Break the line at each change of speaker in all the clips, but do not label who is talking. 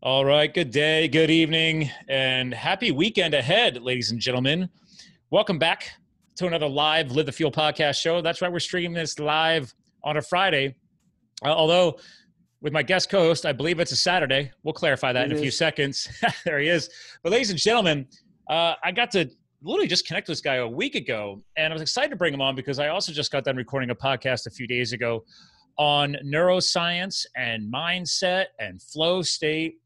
All right. Good day, good evening, and happy weekend ahead, ladies and gentlemen. Welcome back to another live Live the Fuel podcast show. That's right. We're streaming this live on a Friday. Although with my guest co-host, I believe it's a Saturday. We'll clarify that in a few seconds. There he is. But ladies and gentlemen, I got to literally just connect with this guy a week ago, and I was excited to bring him on because I also just got done recording a podcast a few days ago on neuroscience and mindset and flow state.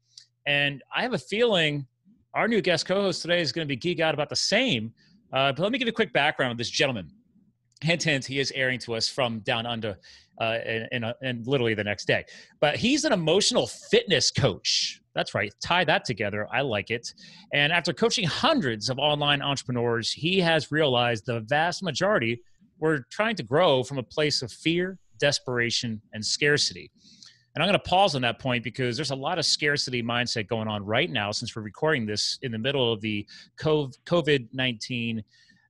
And I have a feeling our new guest co-host today is going to be geek out about the same. But let me give you a quick background of this gentleman. Hint, hint, he is airing to us from down under and literally the next day. But he's an emotional fitness coach. That's right. Tie that together. I like it. And after coaching hundreds of online entrepreneurs, he has realized the vast majority were trying to grow from a place of fear, desperation, and scarcity. And I'm going to pause on that point because there's a lot of scarcity mindset going on right now since we're recording this in the middle of the COVID-19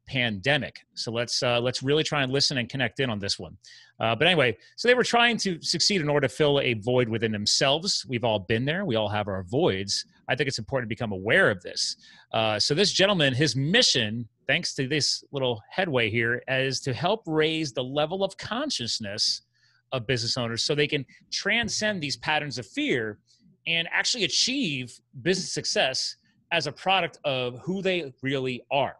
pandemic. So let's really try and listen and connect in on this one. But anyway, so they were trying to succeed in order to fill a void within themselves. We've all been there. We all have our voids. I think it's important to become aware of this. So this gentleman, his mission, thanks to this little headway here, is to help raise the level of consciousness of business owners so they can transcend these patterns of fear and actually achieve business success as a product of who they really are.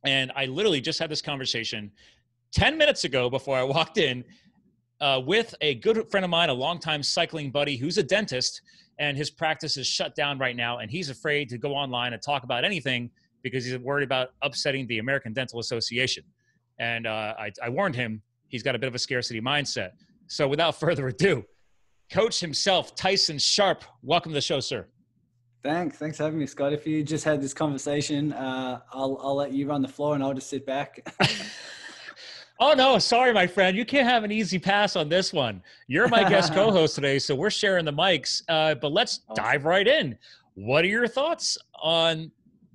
And I literally just had this conversation 10 minutes ago before I walked in with a good friend of mine, a longtime cycling buddy who's a dentist, and his practice is shut down right now. And he's afraid to go online and talk about anything because he's worried about upsetting the American Dental Association. And I warned him, he's got a bit of a scarcity mindset. So without further ado, coach himself, Tyson Sharpe, welcome to the show, sir.
Thanks for having me, Scott. If you just had this conversation, I'll let you run the floor and I'll just sit back.
Oh, no, sorry, my friend. You can't have an easy pass on this one. You're my guest co-host today, so we're sharing the mics. But let's dive right in. What are your thoughts on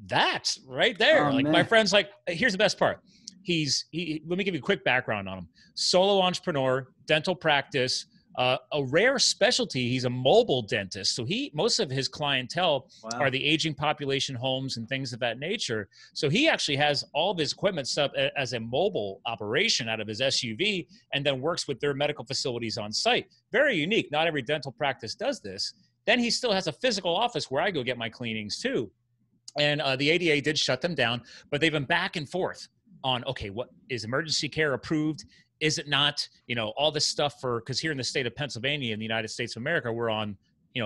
that right there?
Oh, man.
My friend's like, here's the best part. Let me give you a quick background on him. Solo entrepreneur, dental practice, a rare specialty. He's a mobile dentist. So most of his clientele are the aging population homes and things of that nature. So he actually has all of his equipment set up as a mobile operation out of his SUV and then works with their medical facilities on site. Very unique. Not every dental practice does this. Then he still has a physical office where I go get my cleanings too. And the ADA did shut them down, but they've been back and forth on, okay, what is emergency care approved? Is it not? All this stuff because here in the state of Pennsylvania in the United States of America, we're on,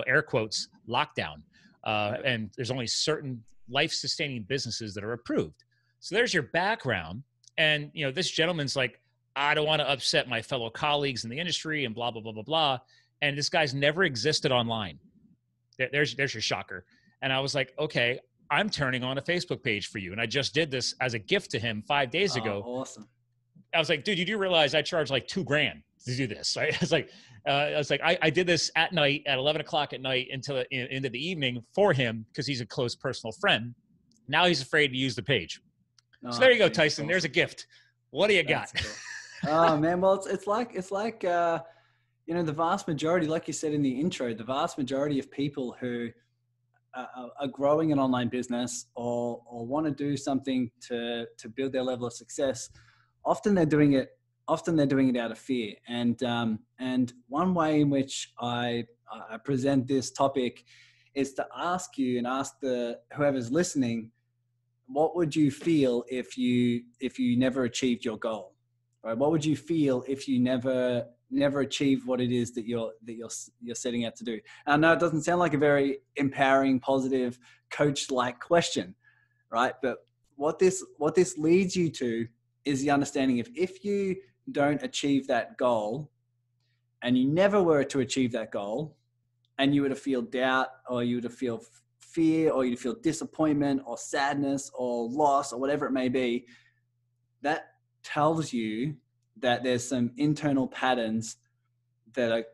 air quotes, lockdown. And there's only certain life-sustaining businesses that are approved. So there's your background. And, this gentleman's like, I don't want to upset my fellow colleagues in the industry and blah, blah, blah, blah, blah. And this guy's never existed online. There's your shocker. And I was like, okay, I'm turning on a Facebook page for you. And I just did this as a gift to him 5 days ago.
Awesome.
I was like, dude, you do realize I charge like $2,000 to do this, right? I did this at night at 11 o'clock at night into the evening for him because he's a close personal friend. Now he's afraid to use the page. So there you go, Tyson. Awesome. There's a gift. What do you got?
Cool. Oh man, well it's like the vast majority, like you said in the intro, the vast majority of people who are growing an online business or want to do something to build their level of success. Often they're doing it out of fear. And one way in which I present this topic is to ask you and ask whoever's listening, what would you feel if you never achieved your goal? Right? What would you feel if you never achieved what it is that you're setting out to do? And I know it doesn't sound like a very empowering, positive, coach-like question, right? But what this leads you to is the understanding if you don't achieve that goal and you never were to achieve that goal and you were to feel doubt or you were to feel fear or you feel disappointment or sadness or loss or whatever it may be, that tells you that there's some internal patterns that are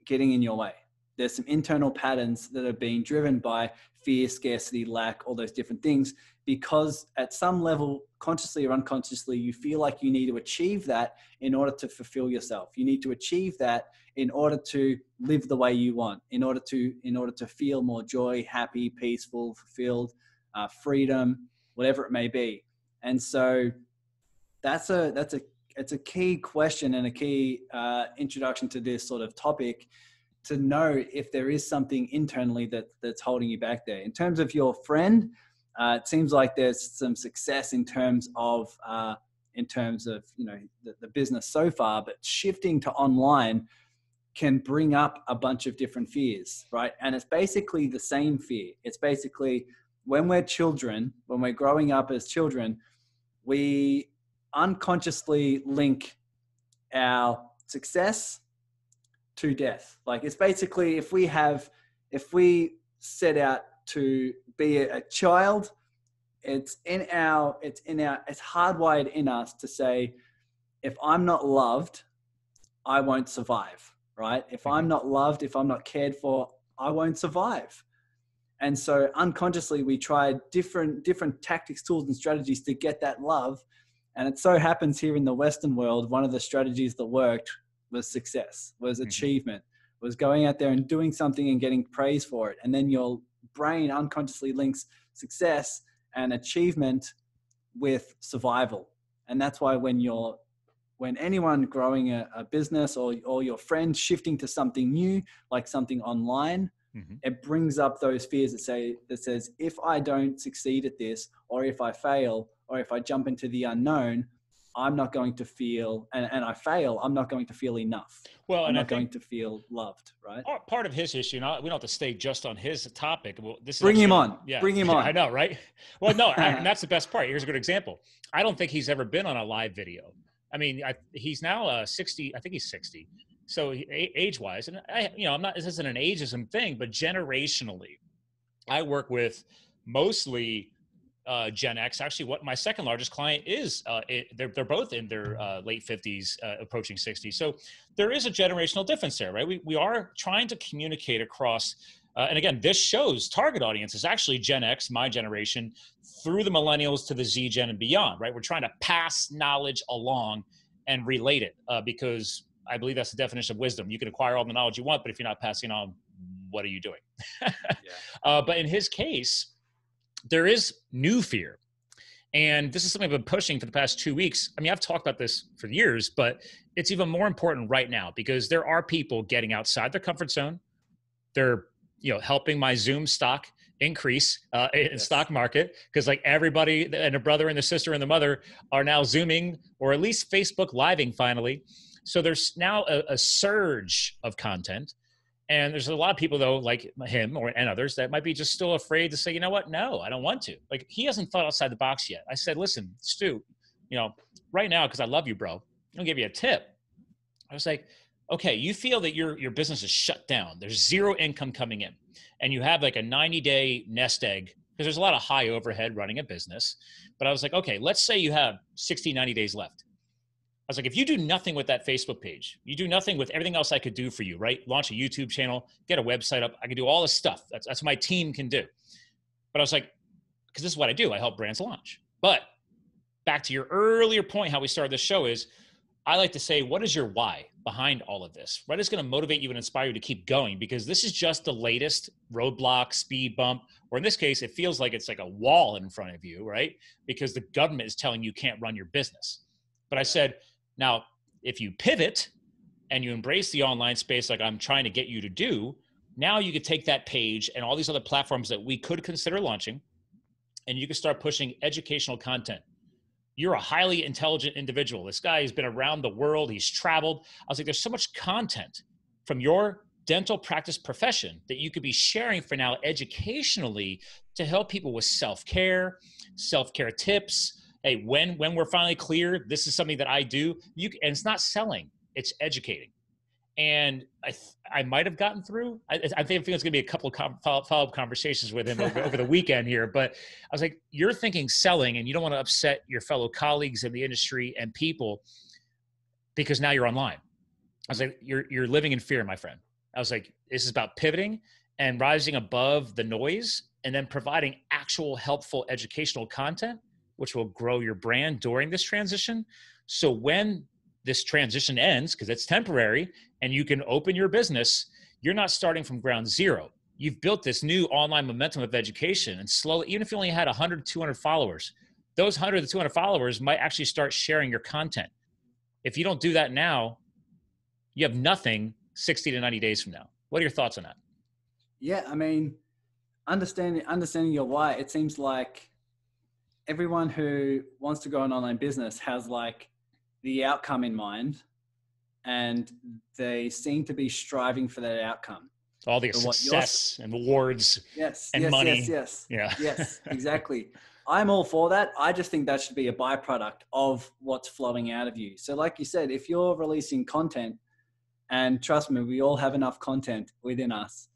getting in your way. there's some internal patterns that are being driven by fear, scarcity, lack, all those different things, because at some level, consciously or unconsciously, you feel like you need to achieve that in order to fulfill yourself. You need to achieve that in order to live the way you want, in order to feel more joy, happy, peaceful, fulfilled, freedom, whatever it may be. And so it's a key question and a key introduction to this sort of topic, to know if there is something internally that's holding you back there. In terms of your friend, it seems like there's some success in terms of the business so far, but shifting to online can bring up a bunch of different fears, right? And it's basically the same fear. It's basically when we're children, when we're growing up as children, we unconsciously link our success to death. Like, it's basically, if we set out to be a child, it's hardwired in us to say, if I'm not loved, I won't survive, right? If I'm not loved, if I'm not cared for, I won't survive. And so unconsciously we tried different tactics, tools, and strategies to get that love. And it so happens here in the Western world, one of the strategies that worked was success, was achievement, was going out there and doing something and getting praise for it. And then your brain unconsciously links success and achievement with survival. And that's why when anyone growing a business or your friend shifting to something new, like something online, it brings up those fears that says, if I don't succeed at this, or if I fail, or if I jump into the unknown, I'm not going to feel, and I fail, I'm not going to feel enough.
Well,
I'm
and
not going to feel loved, right?
Part of his issue, we don't have to stay just on his topic. Well,
Bring him on.
Yeah,
Bring him on.
I know, right? Well, no, and that's the best part. Here's a good example. I don't think he's ever been on a live video. I mean, he's now 60. I think he's 60. So age-wise, and I'm not. This isn't an ageism thing, but generationally, I work with mostly Gen X. Actually, what my second largest client is, they're both in their late 50s, approaching 60. So there is a generational difference there, right? We are trying to communicate across. And again, this show's target audience is actually Gen X, my generation, through the millennials to the Z Gen and beyond, right? We're trying to pass knowledge along and relate it because I believe that's the definition of wisdom. You can acquire all the knowledge you want, but if you're not passing on, what are you doing? But in his case, there is new fear. And this is something I've been pushing for the past 2 weeks. I mean, I've talked about this for years, but it's even more important right now because there are people getting outside their comfort zone. They're helping my Zoom stock increase in stock market because like everybody and a brother and a sister and the mother are now Zooming or at least Facebook living finally. So there's now a surge of content. And there's a lot of people though, like him and others that might be just still afraid to say, you know what? No, I don't want to. Like he hasn't thought outside the box yet. I said, listen, Stu, right now, because I love you, bro, I'll give you a tip. I was like, okay, you feel that your business is shut down. There's zero income coming in and you have like a 90-day nest egg because there's a lot of high overhead running a business. But I was like, okay, let's say you have 60, 90 days left. I was like, if you do nothing with that Facebook page, you do nothing with everything else I could do for you, right? Launch a YouTube channel, get a website up. I can do all this stuff. That's what my team can do. But I was like, because this is what I do. I help brands launch. But back to your earlier point, how we started this show is, I like to say, what is your why behind all of this? What is going to motivate you and inspire you to keep going? Because this is just the latest roadblock, speed bump, or in this case, it feels like it's like a wall in front of you, right? Because the government is telling you can't run your business. But I said, now, if you pivot and you embrace the online space like I'm trying to get you to do, now you could take that page and all these other platforms that we could consider launching, and you can start pushing educational content. You're a highly intelligent individual. This guy has been around the world. He's traveled. I was like, there's so much content from your dental practice profession that you could be sharing for now educationally to help people with self-care tips. Hey, when we're finally clear, this is something that I do. And it's not selling, it's educating. And I might have gotten through. I think it's going to be a couple of follow-up conversations with him over the weekend here. But I was like, you're thinking selling and you don't want to upset your fellow colleagues in the industry and people because now you're online. I was like, you're living in fear, my friend. I was like, This is about pivoting and rising above the noise, and then providing actual helpful educational content, which will grow your brand during this transition. So when this transition ends, because it's temporary, and you can open your business, you're not starting from ground zero. You've built this new online momentum of education, and slowly, even if you only had 100, 200 followers, those 100 to 200 followers might actually start sharing your content. If you don't do that now, you have nothing 60 to 90 days from now. What are your thoughts on that?
Yeah, I mean, understanding your why, it seems like everyone who wants to grow an online business has like the outcome in mind, and they seem to be striving for that outcome.
All the success and awards and money.
Yes, exactly. I'm all for that. I just think that should be a byproduct of what's flowing out of you. So like you said, if you're releasing content, and trust me, we all have enough content within us.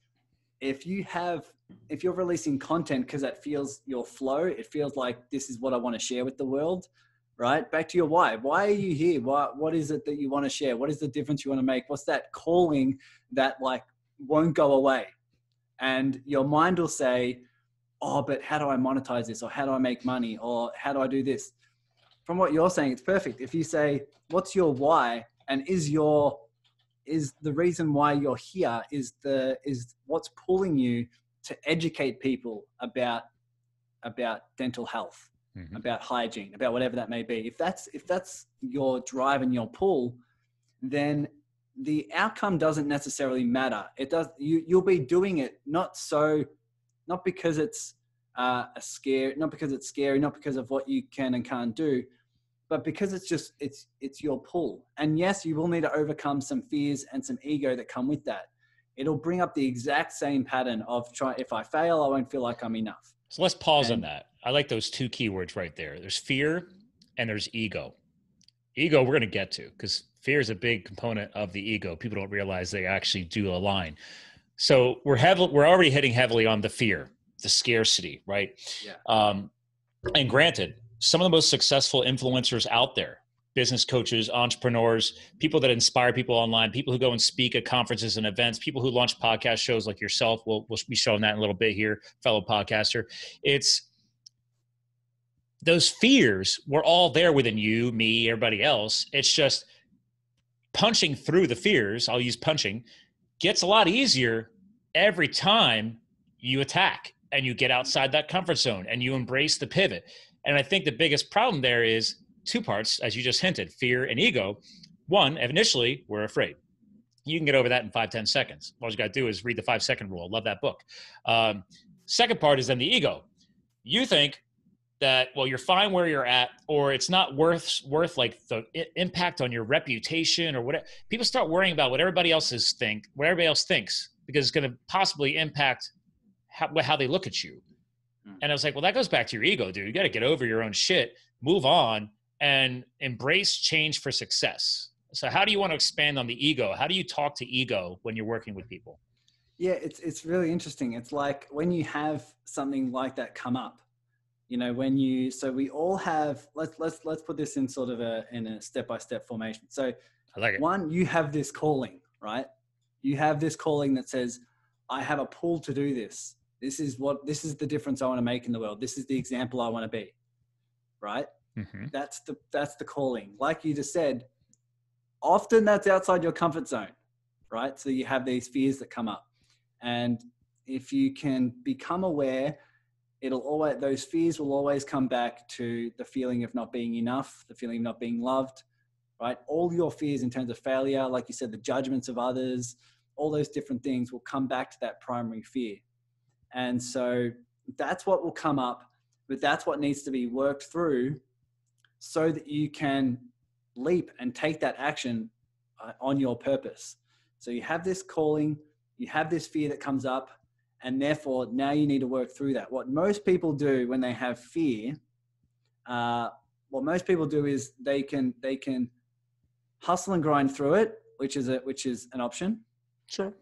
If you're releasing content because that feels your flow, it feels like this is what I want to share with the world, right? Back to your why. Why are you here? What is it that you want to share? What is the difference you want to make? What's that calling that like won't go away? And your mind will say, oh, but how do I monetize this? Or how do I make money? Or how do I do this? From what you're saying, it's perfect. If you say, what's your why? And is the reason why you're here is what's pulling you to educate people about dental health, about hygiene, about whatever that may be. If that's your drive and your pull, then the outcome doesn't necessarily matter. It does. You'll be doing it not because it's scary, not because of what you can and can't do, but because it's your pull. And yes, you will need to overcome some fears and some ego that come with that. It'll bring up the exact same pattern of if I fail, I won't feel like I'm enough.
So let's pause on that. I like those two keywords right there. There's fear and there's ego. Ego we're going to get to, because fear is a big component of the ego. People don't realize they actually do align. So we're already hitting heavily on the fear, the scarcity, right?
Yeah.
And granted, some of the most successful influencers out there, business coaches, entrepreneurs, people that inspire people online, people who go and speak at conferences and events, people who launch podcast shows like yourself, we'll be showing that in a little bit here, fellow podcaster. It's those fears were all there within you, me, everybody else. It's just punching through the fears, I'll use punching, gets a lot easier every time you attack and you get outside that comfort zone and you embrace the pivot. And I think the biggest problem there is two parts, as you just hinted, fear and ego. One, initially, we're afraid. You can get over that in 5-10 seconds. All you got to do is read the 5-second rule. Love that book. Second part is then the ego. You think that, well, you're fine where you're at, or it's not worth like the impact on your reputation or whatever. People start worrying about what everybody else thinks, because it's going to possibly impact how they look at you. And I was like, well, that goes back to your ego, dude. You got to get over your own shit, move on, and embrace change for success. So how do you want to expand on the ego? How do you talk to ego when you're working with people?
Yeah, it's really interesting. It's like when you have something like that come up, so we all have, let's put this in sort of in a step-by-step formation. So
I like it.
One, you have this calling, right? You have this calling that says, I have a pull to do this. This is the difference I want to make in the world. This is the example I want to be, right? Mm-hmm. That's the calling. Like you just said, often that's outside your comfort zone, right? So you have these fears that come up. And if you can become aware, those fears will always come back to the feeling of not being enough, the feeling of not being loved, right? All your fears in terms of failure, like you said, the judgments of others, all those different things will come back to that primary fear. And so that's what will come up, but that's what needs to be worked through so that you can leap and take that action on your purpose. So you have this calling, you have this fear that comes up, and therefore now you need to work through that. What most people do when they have fear, is they can hustle and grind through it, which is an option.
Sure.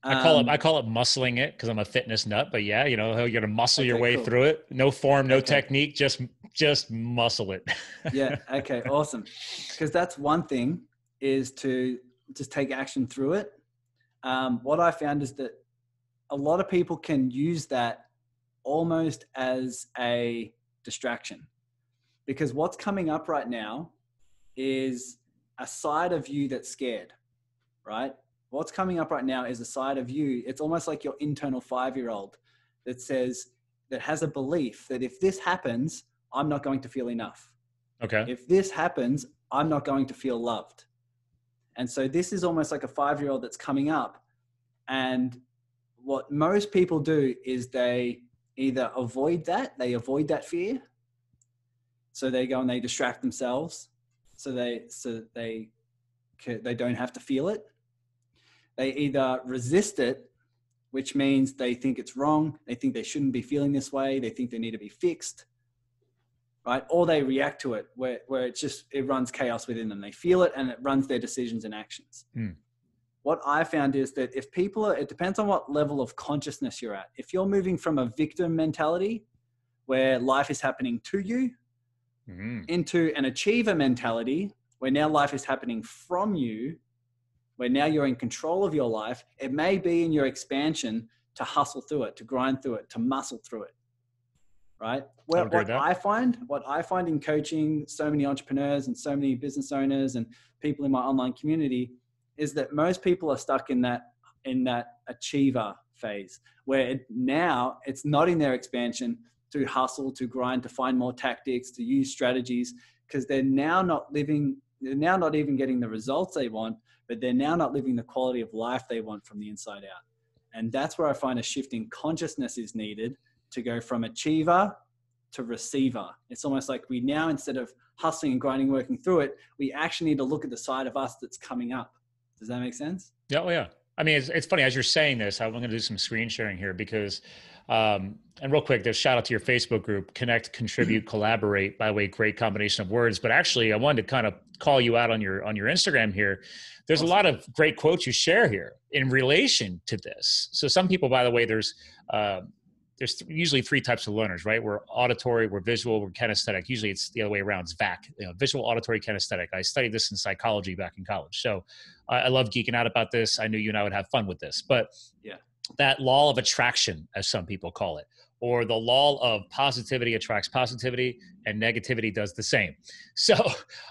I call it muscling it because I'm a fitness nut, but yeah, you're going to muscle your way through it. No form, no technique, just muscle it.
Yeah. Okay. Awesome. Because that's one thing, is to just take action through it. what I found is that a lot of people can use that almost as a distraction, because what's coming up right now is a side of you that's scared, right? What's coming up right now is a side of you. It's almost like your internal 5-year-old that says, that has a belief that if this happens, I'm not going to feel enough.
Okay.
If this happens, I'm not going to feel loved. And so this is almost like a 5-year-old that's coming up. And what most people do is they either avoid that fear. So they go and they distract themselves. So they don't have to feel it. They either resist it, which means they think it's wrong. They think they shouldn't be feeling this way. They think they need to be fixed, right? Or they react to it where it runs chaos within them. They feel it and it runs their decisions and actions. What I found is that if people it depends on what level of consciousness you're at. If you're moving from a victim mentality where life is happening to you into an achiever mentality where now life is happening from you, where now you're in control of your life, it may be in your expansion to hustle through it, to grind through it, to muscle through it, right? What I find in coaching so many entrepreneurs and so many business owners and people in my online community is that most people are stuck in that achiever phase where now it's not in their expansion to hustle, to grind, to find more tactics, to use strategies, because they're now not even getting the results they want, but they're now not living the quality of life they want from the inside out. And that's where I find a shift in consciousness is needed to go from achiever to receiver. It's almost like we now, instead of hustling and grinding, working through it, we actually need to look at the side of us that's coming up. Does that make sense?
Yeah. Oh, yeah. I mean, it's funny as you're saying this, I'm going to do some screen sharing here because, and real quick, there's shout out to your Facebook group, Connect, Contribute, Collaborate. By the way, great combination of words, but actually I wanted to kind of call you out on your Instagram here. There's awesome. A lot of great quotes you share here in relation to this. So some people, by the way, there's usually 3 types of learners, right? We're auditory, we're visual, we're kinesthetic. Usually it's the other way around. It's VAC, visual, auditory, kinesthetic. I studied this in psychology back in college. So I love geeking out about this. I knew you and I would have fun with this. But yeah, that law of attraction, as some people call it, or the law of positivity attracts positivity and negativity does the same. So,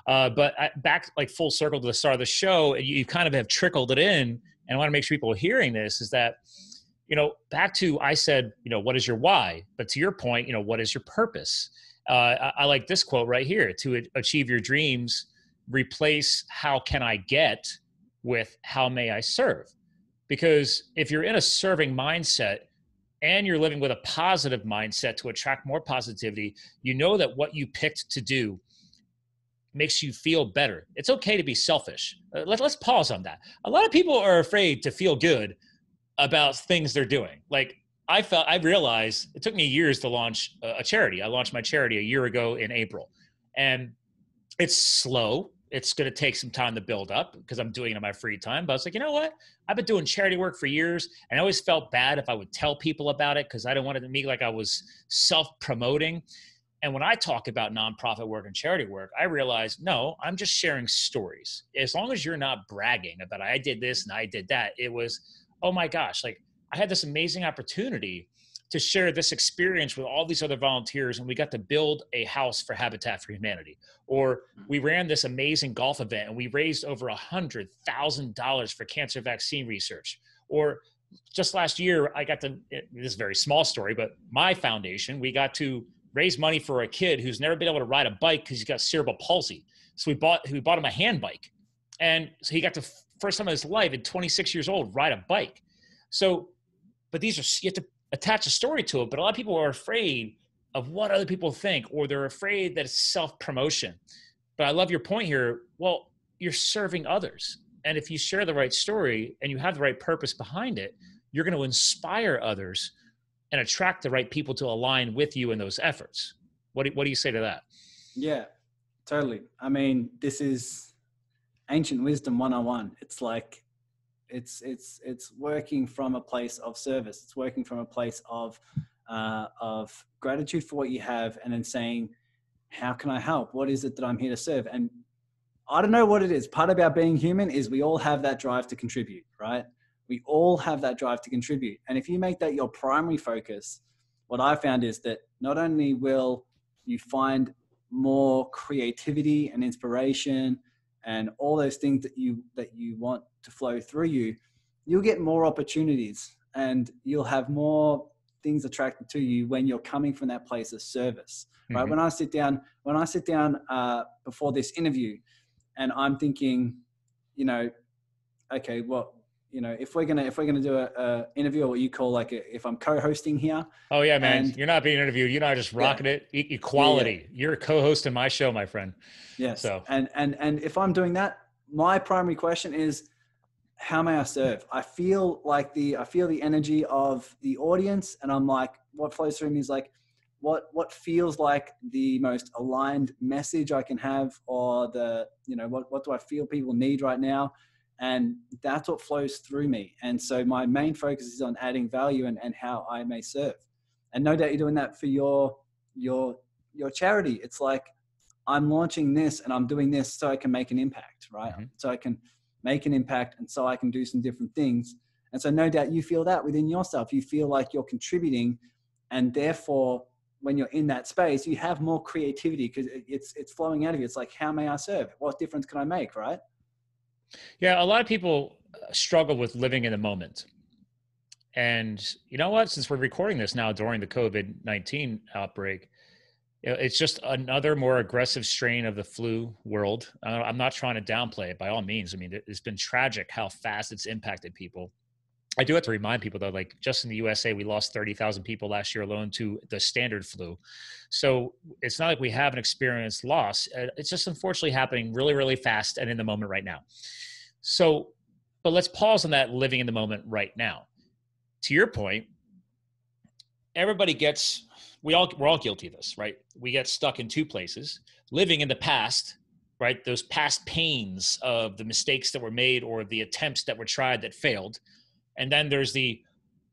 but back like full circle to the start of the show, you kind of have trickled it in. And I want to make sure people are hearing this is that, back to, I said, what is your why? But to your point, what is your purpose? I like this quote right here: to achieve your dreams, replace how can I get with how may I serve? Because if you're in a serving mindset and you're living with a positive mindset to attract more positivity, you know that what you picked to do makes you feel better. It's okay to be selfish. Let's pause on that. A lot of people are afraid to feel good about things they're doing. Like I realized it took me years to launch a charity. I launched my charity a year ago in April, and it's slow. It's going to take some time to build up because I'm doing it in my free time. But I was like, you know what? I've been doing charity work for years, and I always felt bad if I would tell people about it because I didn't want it to be like I was self-promoting. And when I talk about nonprofit work and charity work, I realized, no, I'm just sharing stories. As long as you're not bragging about I did this and I did that, it was, oh my gosh, like I had this amazing opportunity to share this experience with all these other volunteers, and we got to build a house for Habitat for Humanity. Or we ran this amazing golf event and we raised over $100,000 for cancer vaccine research. Or just last year, this is a very small story, but my foundation, we got to raise money for a kid who's never been able to ride a bike because he's got cerebral palsy. So we bought him a hand bike. And so he got to, first time in his life at 26 years old, ride a bike. So, but you have to attach a story to it. But a lot of people are afraid of what other people think, or they're afraid that it's self-promotion. But I love your point here. Well, you're serving others. And if you share the right story and you have the right purpose behind it, you're going to inspire others and attract the right people to align with you in those efforts. What do you say to that?
Yeah, totally. I mean, this is ancient wisdom 101. It's like, it's working from a place of service. It's working from a place of gratitude for what you have, and then saying, how can I help? What is it that I'm here to serve? And I don't know what it is. Part about being human is we all have that drive to contribute, right? We all have that drive to contribute. And if you make that your primary focus, what I found is that not only will you find more creativity and inspiration and all those things that you want to flow through you, you'll get more opportunities and you'll have more things attracted to you when you're coming from that place of service, right?
Mm-hmm.
When I sit down before this interview and I'm thinking, okay, well, if we're gonna do a interview, or what you call if I'm co-hosting here.
Oh yeah, man, you're not being interviewed. You're not just rocking it. Equality. Yeah. You're a co-host in my show, my friend.
Yes.
So
and if I'm doing that, my primary question is, how may I serve? I feel the energy of the audience, and I'm like, what flows through me is like, what feels like the most aligned message I can have, or what do I feel people need right now? And that's what flows through me. And so my main focus is on adding value and how I may serve. And no doubt you're doing that for your charity. It's like, I'm launching this and I'm doing this so I can make an impact, right?
Mm-hmm.
So I can make an impact, and so I can do some different things. And so no doubt you feel that within yourself. You feel like you're contributing, and therefore when you're in that space, you have more creativity because it's flowing out of you. It's like, how may I serve? What difference can I make, right?
Yeah, a lot of people struggle with living in the moment. And you know what? Since we're recording this now during the COVID-19 outbreak, it's just another more aggressive strain of the flu world. I'm not trying to downplay it by all means. I mean, it's been tragic how fast it's impacted people. I do have to remind people, though, like just in the USA, we lost 30,000 people last year alone to the standard flu. So it's not like we haven't experienced loss. It's just unfortunately happening really, really fast and in the moment right now. So, but let's pause on that living in the moment right now. To your point, we're all guilty of this, right? We get stuck in two places: living in the past, right? Those past pains of the mistakes that were made or the attempts that were tried that failed. And then there's in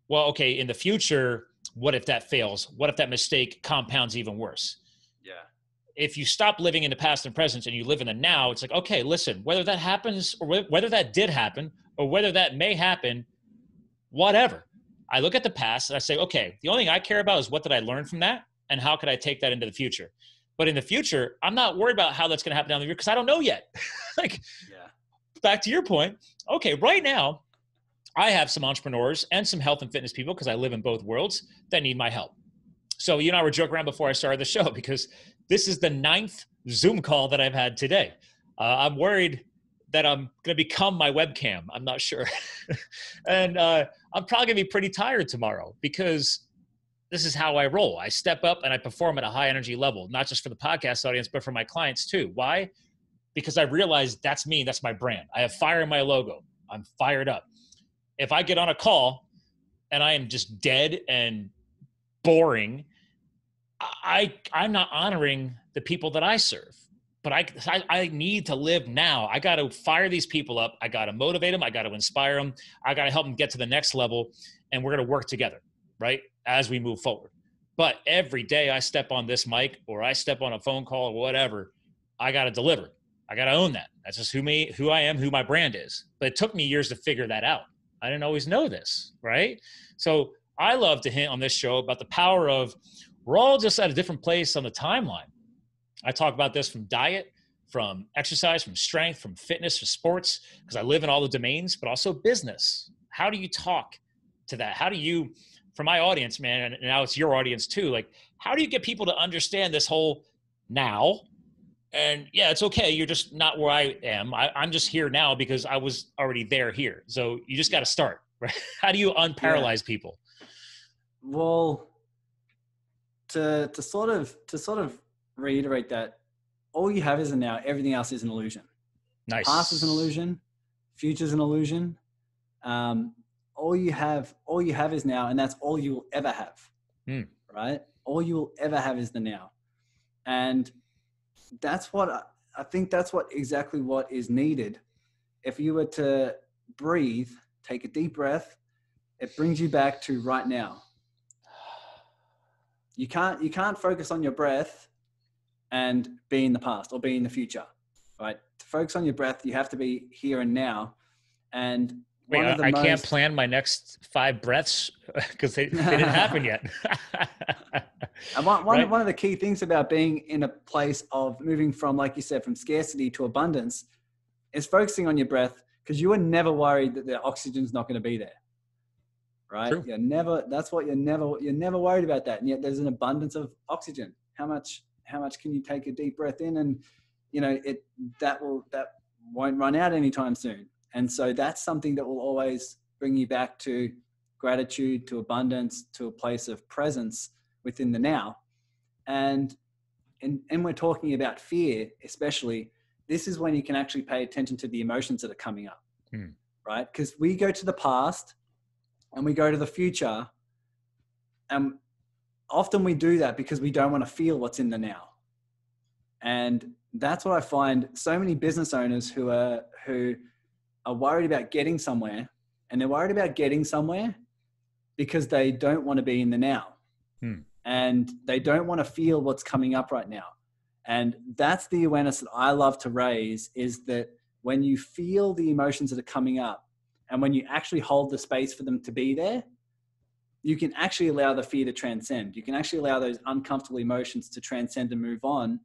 the future, what if that fails? What if that mistake compounds even worse?
Yeah.
If you stop living in the past and present and you live in the now, it's like, okay, listen, whether that happens or whether that did happen or whether that may happen, whatever. I look at the past and I say, okay, the only thing I care about is what did I learn from that and how could I take that into the future? But in the future, I'm not worried about how that's going to happen down the road because I don't know yet. Back to your point. Okay, right now, I have some entrepreneurs and some health and fitness people, because I live in both worlds, that need my help. So you and I were joking around before I started the show, because this is the 9th Zoom call that I've had today. I'm worried that I'm going to become my webcam. I'm not sure. And I'm probably going to be pretty tired tomorrow, because this is how I roll. I step up and I perform at a high energy level, not just for the podcast audience, but for my clients too. Why? Because I realized that's me. That's my brand. I have fire in my logo. I'm fired up. If I get on a call and I am just dead and boring, I'm not honoring the people that I serve. But I need to live now. I got to fire these people up. I got to motivate them. I got to inspire them. I got to help them get to the next level. And we're going to work together, right, as we move forward. But every day I step on this mic or I step on a phone call or whatever, I got to deliver. I got to own that. That's just who I am, who my brand is. But it took me years to figure that out. I didn't always know this, right? So I love to hint on this show about the power of, we're all just at a different place on the timeline. I talk about this from diet, from exercise, from strength, from fitness, from sports, because I live in all the domains, but also business. How do you talk to that? How do you, for my audience, man, and now it's your audience too, like, how do you get people to understand this whole now? And yeah, it's okay. You're just not where I am. I'm just here now because I was already here. So you just got to start, right? How do you unparalyze people?
Well, to sort of reiterate that, all you have is a now. Everything else is an illusion.
Nice.
Past is an illusion. Future is an illusion. All you have is now, and that's all you will ever have. Right? All you will ever have is the now, and that's what I think. That's exactly what is needed. If you were to breathe, take a deep breath, it brings you back to right now. You can't focus on your breath and be in the past or be in the future, right? To focus on your breath, you have to be here and now. And
Wait,
one of the
I can't
most
plan my next 5 breaths because they didn't happen yet.
and one
Right?
of the key things about being in a place of moving from, like you said, from scarcity to abundance is focusing on your breath, because you are never worried that the oxygen's not going to be there. Right?
True.
You're never worried about that. And yet there's an abundance of oxygen. How much can you take a deep breath in? And, that won't run out anytime soon. And so that's something that will always bring you back to gratitude, to abundance, to a place of presence within the now. And we're talking about fear, especially, this is when you can actually pay attention to the emotions that are coming up, right? Because we go to the past and we go to the future, and often we do that because we don't want to feel what's in the now. And that's what I find so many business owners who are worried about getting somewhere, and they're worried about getting somewhere because they don't want to be in the now. And they don't want to feel what's coming up right now. And that's the awareness that I love to raise, is that when you feel the emotions that are coming up, and when you actually hold the space for them to be there, you can actually allow the fear to transcend. You can actually allow those uncomfortable emotions to transcend and move on,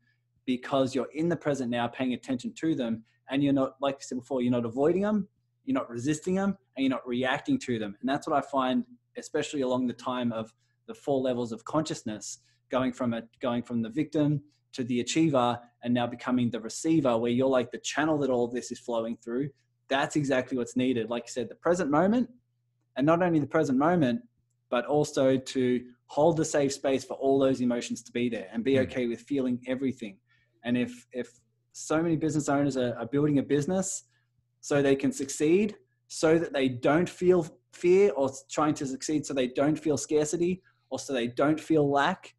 because you're in the present now, paying attention to them. And you're not, like I said before, you're not avoiding them, you're not resisting them, and you're not reacting to them. And that's what I find, especially along the time of the 4 levels of consciousness, going from the victim to the achiever, and now becoming the receiver, where you're like the channel that all of this is flowing through. That's exactly what's needed. Like you said, the present moment, and not only the present moment, but also to hold the safe space for all those emotions to be there, and be okay with feeling everything. And if so many business owners are building a business so they can succeed, so that they don't feel fear, or trying to succeed so they don't feel scarcity, or so they don't feel lack,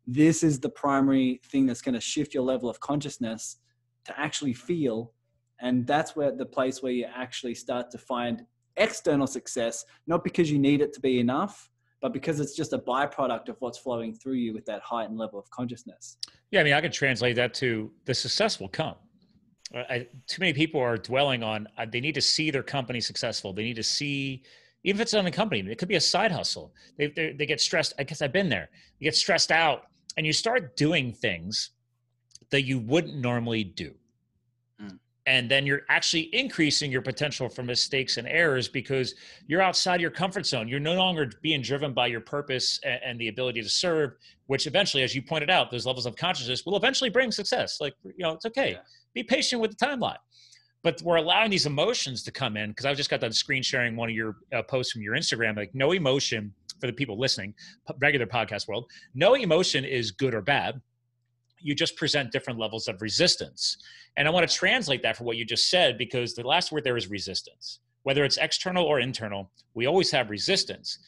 this is the primary thing that's going to shift your level of consciousness to actually feel. And that's where the place where you actually start to find external success, not because you need it to be enough, but because it's just a byproduct of what's flowing through you with that heightened level of consciousness.
Yeah, I mean, I could translate that to the success will come. Too many people are dwelling on, they need to see their company successful. They need to see, even if it's on a company, it could be a side hustle. They get stressed. I guess I've been there. You get stressed out, and you start doing things that you wouldn't normally do. And then you're actually increasing your potential for mistakes and errors, because you're outside your comfort zone. You're no longer being driven by your purpose and the ability to serve, which eventually, as you pointed out, those levels of consciousness will eventually bring success. Like, it's okay. Yeah. Be patient with the timeline. But we're allowing these emotions to come in, because I just got done screen sharing one of your posts from your Instagram, like, no emotion, for the people listening, regular podcast world, no emotion is good or bad. You just present different levels of resistance. And I want to translate that for what you just said, because the last word there is resistance. Whether it's external or internal, we always have resistance.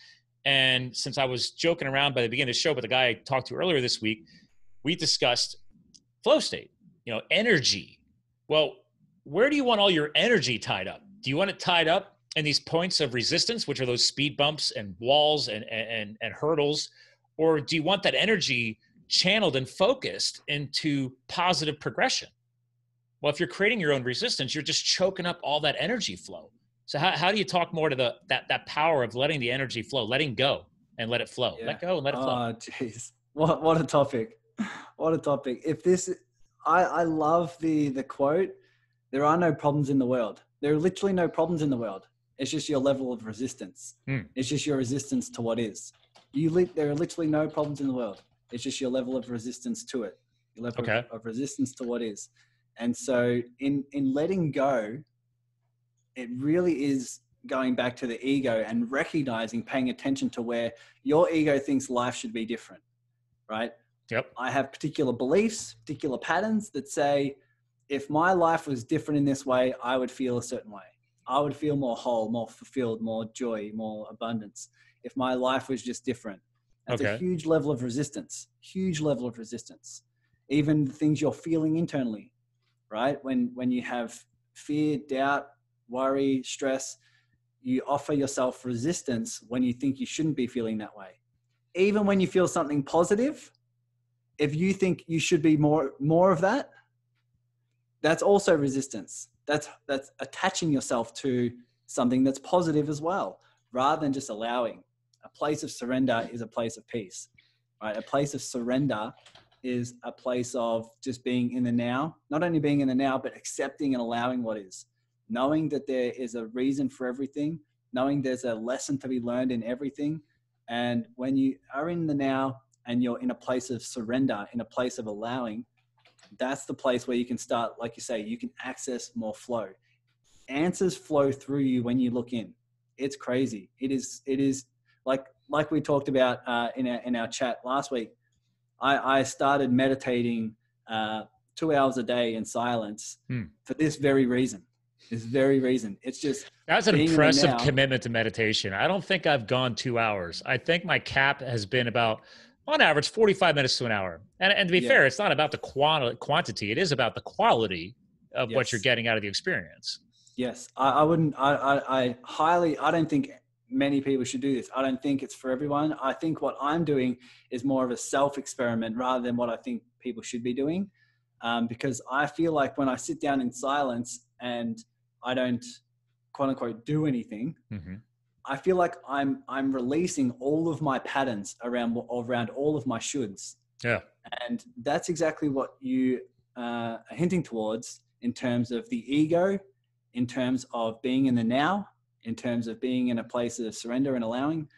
And since I was joking around by the beginning of the show, but the guy I talked to earlier this week, we discussed flow state, energy. Well, where do you want all your energy tied up? Do you want it tied up in these points of resistance, which are those speed bumps and walls and hurdles? Or do you want that energy channeled and focused into positive progression? Well, if you're creating your own resistance, you're just choking up all that energy flow. So how do you talk more to that power of letting the energy flow, letting go and let it flow? Yeah. Let go and let it flow.
Oh, geez. What a topic. What a topic. I love the quote, there are no problems in the world. There are literally no problems in the world. It's just your level of resistance. It's just your resistance to what is. There are literally no problems in the world. It's just your level of resistance to it. Your level of resistance to what is. And so in letting go, it really is going back to the ego and recognizing, paying attention to where your ego thinks life should be different, right?
Yep.
I have particular beliefs, particular patterns that say, if my life was different in this way, I would feel a certain way. I would feel more whole, more fulfilled, more joy, more abundance. If my life was just different. That's a huge level of resistance, Even the things you're feeling internally, right? When you have fear, doubt, worry, stress, you offer yourself resistance when you think you shouldn't be feeling that way. Even when you feel something positive, if you think you should be more of that, that's also resistance. That's attaching yourself to something that's positive as well, rather than just allowing. A place of surrender is a place of peace, right? A place of surrender is a place of just being in the now, not only being in the now, but accepting and allowing what is, knowing that there is a reason for everything, knowing there's a lesson to be learned in everything. And when you are in the now and you're in a place of surrender, in a place of allowing, that's the place where you can start, like you say, you can access more flow. Answers flow through you when you look in. It's crazy. It is like we talked about in our chat last week. I started meditating 2 hours a day in silence for this very reason. It's just,
that's an impressive commitment to meditation. I don't think I've gone 2 hours. I think my cap has been about, on average, 45 minutes to an hour. And to be fair, it's not about the quantity. It is about the quality of what you're getting out of the experience.
Yes. I don't think many people should do this. I don't think it's for everyone. I think what I'm doing is more of a self-experiment rather than what I think people should be doing. Because I feel like when I sit down in silence and I don't, quote unquote, do anything, I feel like I'm releasing all of my patterns around all of my shoulds.
Yeah.
And that's exactly what you are hinting towards in terms of the ego, in terms of being in the now, in terms of being in a place of surrender and allowing.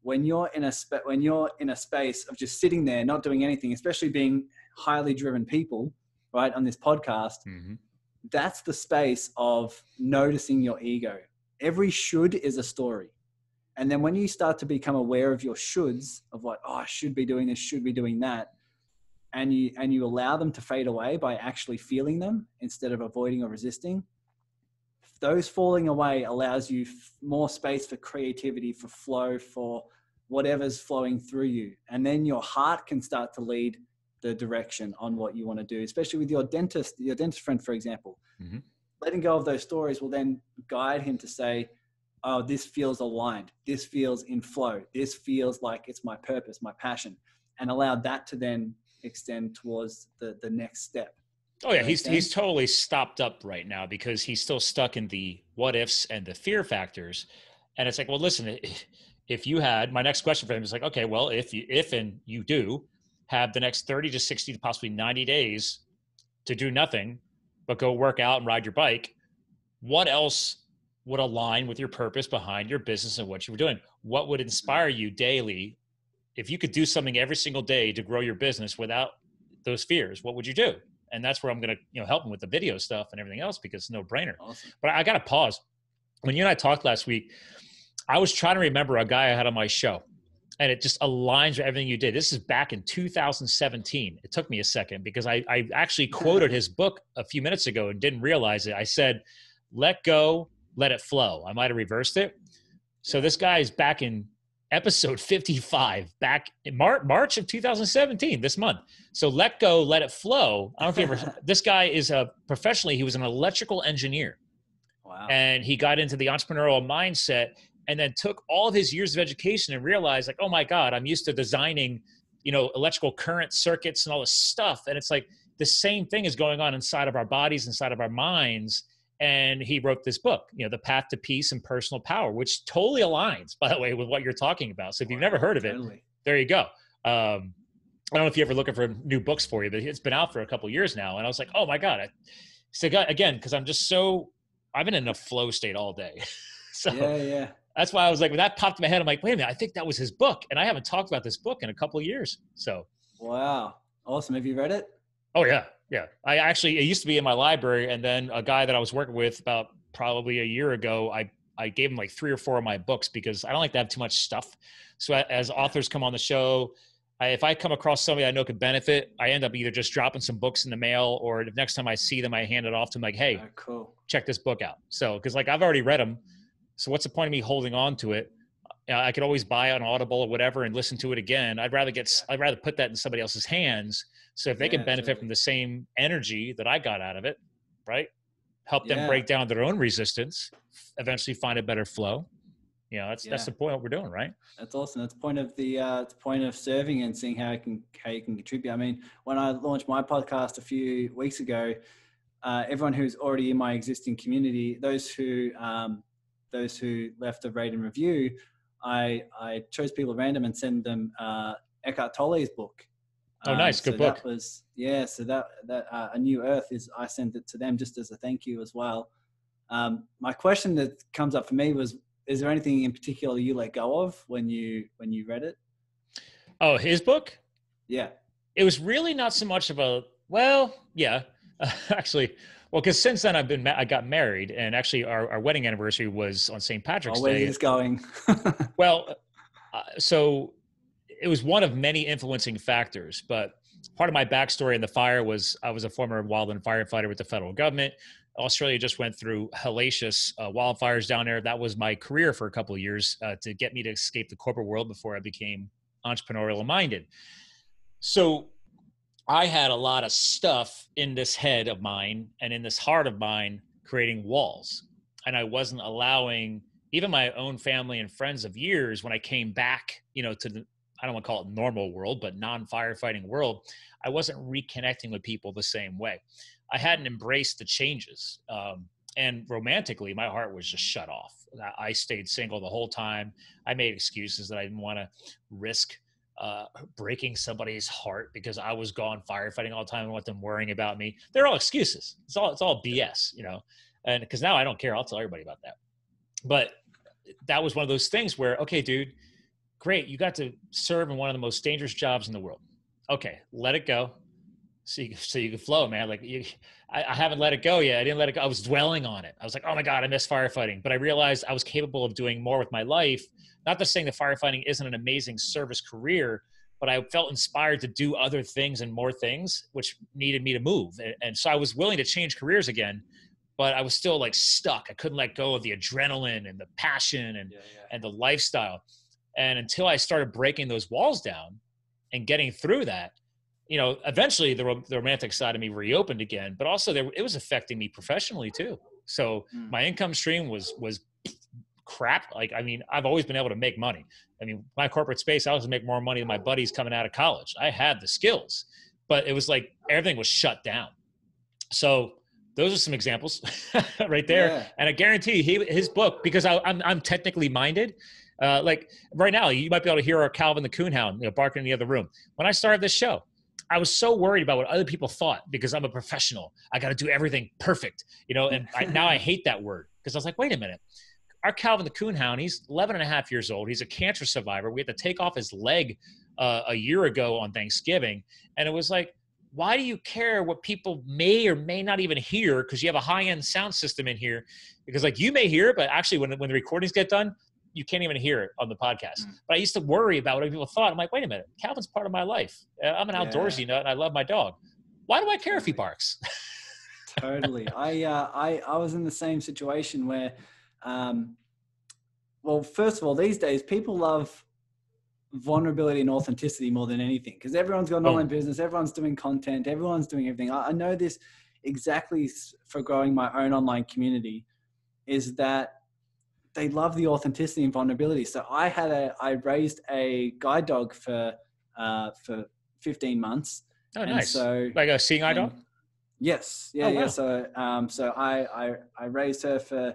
When you're in a space of just sitting there, not doing anything, especially being highly driven people, right, on this podcast, that's the space of noticing your ego. Every should is a story. And then when you start to become aware of your shoulds, of like, oh, I should be doing this, should be doing that, and you allow them to fade away by actually feeling them instead of avoiding or resisting, those falling away allows you more space for creativity, for flow, for whatever's flowing through you. And then your heart can start to lead the direction on what you want to do, especially with your dentist friend, for example. Letting go of those stories will then guide him to say, oh, this feels aligned. This feels in flow. This feels like it's my purpose, my passion, and allow that to then extend towards the next step.
Oh yeah, he's totally stopped up right now because he's still stuck in the what ifs and the fear factors. And it's like, well, listen, if you had, my next question for him is like, okay, well, if you do have the next 30 to 60 to possibly 90 days to do nothing but go work out and ride your bike, what else would align with your purpose behind your business and what you were doing? What would inspire you daily? If you could do something every single day to grow your business without those fears, what would you do? And that's where I'm going to, help him with the video stuff and everything else because it's no brainer.
Awesome.
But I got to pause. When you and I talked last week, I was trying to remember a guy I had on my show, and it just aligns with everything you did. This is back in 2017. It took me a second because I actually quoted his book a few minutes ago and didn't realize it. I said, let go, let it flow. I might have reversed it. So this guy is back in episode 55, back in March of 2017, this month. So let go, let it flow. I don't know if you ever, this guy is professionally, he was an electrical engineer.
Wow.
And he got into the entrepreneurial mindset and then took all of his years of education and realized like, oh my God, I'm used to designing, electrical current circuits and all this stuff. And it's like the same thing is going on inside of our bodies, inside of our minds. And he wrote this book, The Path to Peace and Personal Power, which totally aligns, by the way, with what you're talking about. So if you've never heard of it, there you go. I don't know if you're ever looking for new books for you, but it's been out for a couple of years now. And I was like, oh my God. So again, because I've been in a flow state all day. So
yeah.
That's why I was like, when that popped in my head, I'm like, wait a minute, I think that was his book. And I haven't talked about this book in a couple of years. So.
Wow. Awesome. Have you read it?
Oh yeah. Yeah. It used to be in my library. And then a guy that I was working with about probably a year ago, I gave him like 3 or 4 of my books because I don't like to have too much stuff. So as authors come on the show, if I come across somebody I know could benefit, I end up either just dropping some books in the mail or the next time I see them, I hand it off to them like, hey,
cool.
Check this book out. So, cause like I've already read them. So what's the point of me holding on to it? I could always buy on Audible or whatever and listen to it again. I'd rather put that in somebody else's hands. So if they can benefit from the same energy that I got out of it, right? Help them break down their own resistance, eventually find a better flow. That's the point of what we're doing, right?
That's awesome. That's the point of it's point of serving and seeing how you can contribute. I mean, when I launched my podcast a few weeks ago, everyone who's already in my existing community, those who those who left a rate and review, I chose people random and send them Eckhart Tolle's book.
Oh, nice. Good
so
book.
that was, yeah. So that A New Earth I sent it to them just as a thank you as well. My question that comes up for me was, is there anything in particular you let go of when you read it?
Oh, his book?
Yeah.
It was really not so much of a, well, yeah, actually, well, because since then I got married, and actually our wedding anniversary was on St. Patrick's
Where's
Day.
this going?
Well, so it was one of many influencing factors, but part of my backstory in the fire was I was a former wildland firefighter with the federal government. Australia just went through hellacious wildfires down there. That was my career for a couple of years to get me to escape the corporate world before I became entrepreneurial minded. So I had a lot of stuff in this head of mine and in this heart of mine creating walls. And I wasn't allowing even my own family and friends of years, when I came back, to the, I don't want to call it normal world, but non-firefighting world, I wasn't reconnecting with people the same way. I hadn't embraced the changes. And romantically, my heart was just shut off. I stayed single the whole time. I made excuses that I didn't want to risk breaking somebody's heart because I was gone firefighting all the time and want them worrying about me. They're all excuses. It's all BS, and because now I don't care. I'll tell everybody about that. But that was one of those things where, okay, dude, great. You got to serve in one of the most dangerous jobs in the world. Okay, let it go. So you can flow, man. Like I haven't let it go yet. I didn't let it go. I was dwelling on it. I was like, oh my God, I miss firefighting. But I realized I was capable of doing more with my life. Not just saying that firefighting isn't an amazing service career, but I felt inspired to do other things and more things, which needed me to move. And so I was willing to change careers again, but I was still like stuck. I couldn't let go of the adrenaline and the passion and the lifestyle. And until I started breaking those walls down and getting through that, eventually the romantic side of me reopened again, but also it was affecting me professionally too. So my income stream was crap. Like, I mean, I've always been able to make money. I mean, my corporate space, I was make more money than my buddies coming out of college. I had the skills, but it was like everything was shut down. So those are some examples right there.
Yeah.
And I guarantee his book, because I'm technically minded. Like right now, you might be able to hear our Calvin the Coonhound, barking in the other room. When I started this show, I was so worried about what other people thought because I'm a professional. I got to do everything perfect, and now I hate that word because I was like, wait a minute. Our Calvin the Coonhound, he's 11 and a half years old. He's a cancer survivor. We had to take off his leg a year ago on Thanksgiving. And it was like, why do you care what people may or may not even hear? Because you have a high-end sound system in here. Because like you may hear it, but actually when the recordings get done, you can't even hear it on the podcast. But I used to worry about what people thought. I'm like, wait a minute, Calvin's part of my life. I'm an outdoorsy nut and I love my dog. Why do I care if he barks?
Totally. I was in the same situation where, well, first of all, these days people love vulnerability and authenticity more than anything because everyone's got an online business, everyone's doing content, everyone's doing everything. I know this exactly for growing my own online community is that they love the authenticity and vulnerability. So I raised a guide dog for 15 months.
Oh,
and
nice.
So,
like a seeing eye dog?
Yes. Yeah.
Oh, wow.
Yeah. So I raised her for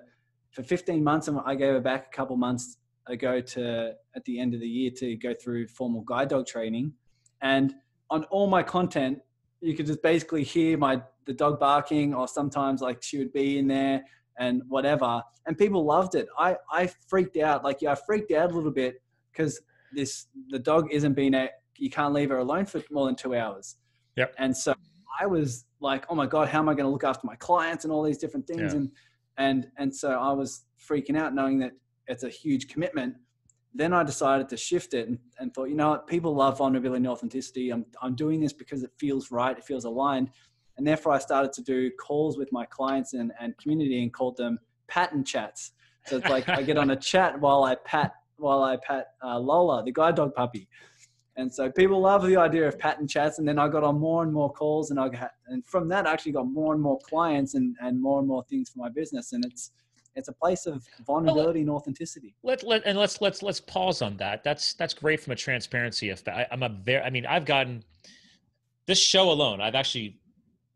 15 months and I gave her back a couple months ago at the end of the year to go through formal guide dog training. And on all my content, you could just basically hear the dog barking, or sometimes like she would be in there and whatever. And people loved it. I freaked out. I freaked out a little bit because the dog you can't leave her alone for more than 2 hours.
Yep.
And so I was like, oh my God, how am I going to look after my clients and all these different things?
Yeah.
And so I was freaking out knowing that it's a huge commitment. Then I decided to shift it and thought, you know what, people love vulnerability and authenticity. I'm doing this because it feels right. It feels aligned. And therefore I started to do calls with my clients and community and called them pattern chats. So it's like I get on a chat while I pat Lola, the guide dog puppy. And so people love the idea of pattern chats. And then I got on more and more calls and from that I actually got more and more clients and more things for my business. And it's a place of vulnerability and authenticity.
Let's pause on that. That's great from a transparency effect. I've gotten this show alone. I've actually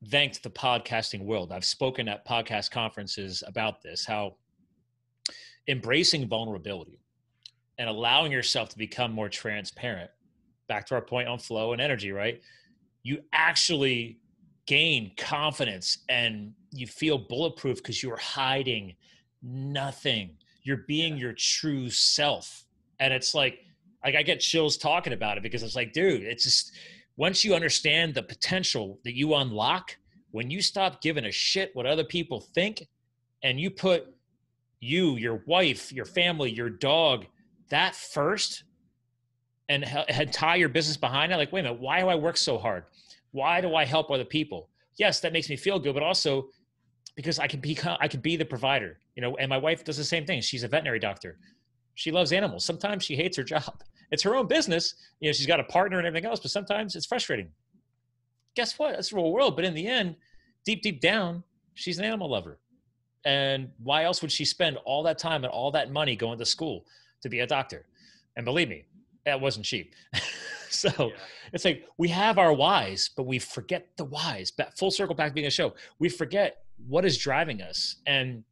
thanked the podcasting world. I've spoken at podcast conferences about this, how embracing vulnerability and allowing yourself to become more transparent, back to our point on flow and energy, right? You actually gain confidence and you feel bulletproof because you're hiding nothing. You're being your true self. And it's like I get chills talking about it because it's like, dude, it's just, once you understand the potential that you unlock, when you stop giving a shit what other people think and you put you, your wife, your family, your dog, that first, and tie your business behind it. Like, wait a minute, why do I work so hard? Why do I help other people? Yes, that makes me feel good, but also because I can be the provider, you know. And my wife does the same thing. She's a veterinary doctor. She loves animals. Sometimes she hates her job. It's her own business. You know, she's got a partner and everything else, but sometimes it's frustrating. Guess what? That's the real world. But in the end, deep down, she's an animal lover. And why else would she spend all that time and all that money going to school to be a doctor? And believe me, that wasn't cheap. So it's like we have our whys, but we forget the whys. Full circle back to being a show. We forget what is driving us. And